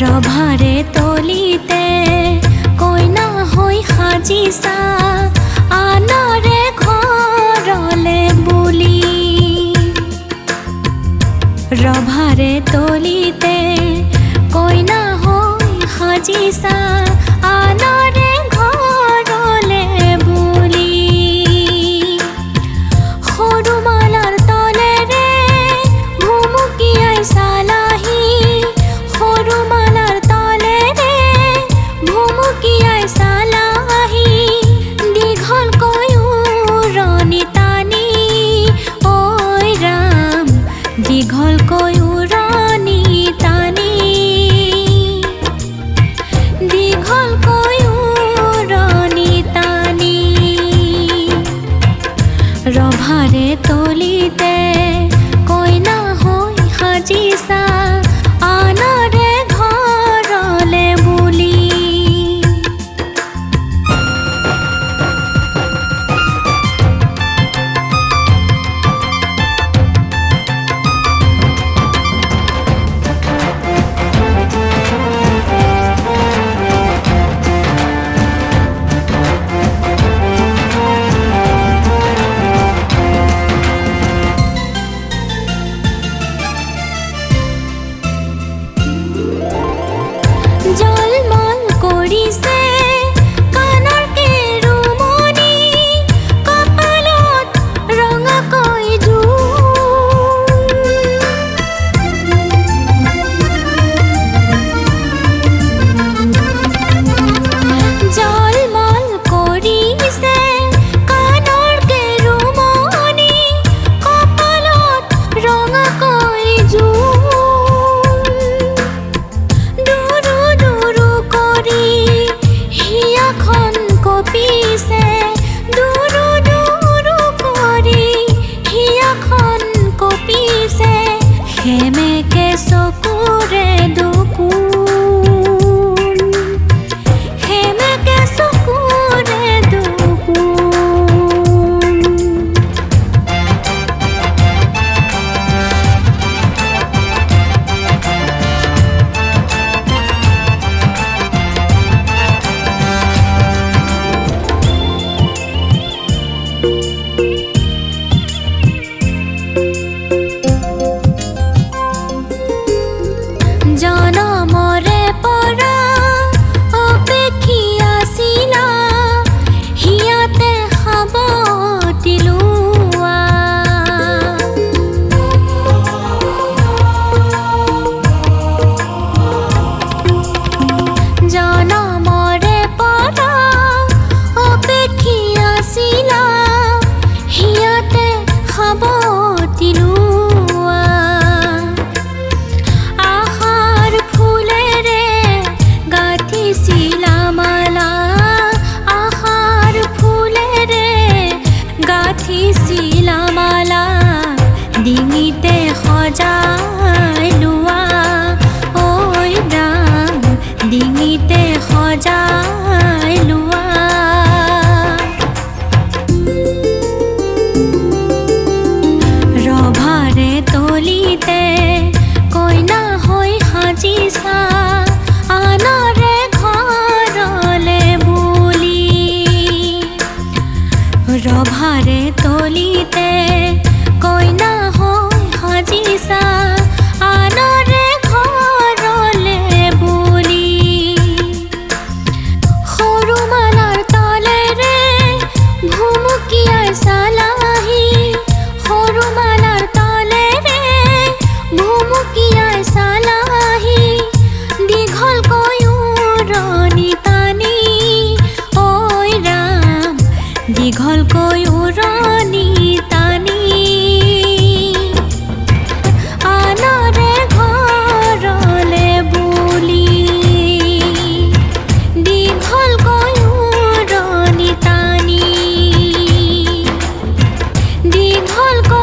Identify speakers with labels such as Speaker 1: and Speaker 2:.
Speaker 1: ৰভাৰে তলিতে কইনা হৈ সাজিছা আনৰে ঘৰলে বুলি। ৰভাৰে তলিতে কইনা হৈ সাজিছা আনৰে ঘৰলে বুলি। সৰু মালাৰ তলেৰে ভুমুকিয়াই চালাহি, সৰু মালাৰ তলেৰে ভুমুকিয়াই চালাহি। দীঘলকৈ উৰণি টানি ঐ ৰাম, দীঘলকৈ উৰণি টানি, দীঘলকৈ উৰণি টানি। ৰভাৰে তলিতে কইনা হৈ সাজিছা আনৰে ঘৰলে বুলি। জলমল কৰিছে কাণৰ কেৰুমণি, কপালত ৰঙাকৈ জোন। জলমল কৰিছে কাণৰ কেৰুমণি, কপালত ৰঙাকৈ জোন। হিয়াখন কঁপিছে দুৰু দুৰু কৰি, হিয়াখন কঁপিছে সেমেকে চকুৰে দুগুণ, সেমেকে চকুৰে দুগুণ। জনমৰে পৰা অপেক্ষী আছিলা হিয়াতে সাৱটি লোৱা। জনমৰে পৰা অপেক্ষী আছিলা হিয়াতে সাৱটি লোৱা। আশাৰ ফুলেৰে গাঁঠিছিলা মালা, আশাৰ ফুলেৰে গাঁঠিছিলা মালা। ডিঙিতে সজাই লোৱা ঐ ৰাম, ডিঙিতে সজাই লোৱা। ৰভাৰে তলিতে কইনা হৈ সাজিছা আনৰে ঘৰলে বুলি। ৰভাৰে তলিতে কইনা হৈ সাজিছা আনৰে ঘৰলে বুলি। সৰু মালাৰ তলেৰে ভুমুকিয়াই চালাহি, সৰু মালাৰ তলেৰে ভুমুকিয়াই চালাহি। দীঘলকৈ উৰণি টানি ঐ ৰাম, দীঘলকৈ উৰণি টানি, আনৰে ঘৰলে বুলি। দীঘলকৈ উৰণি টানি, দীঘলকৈ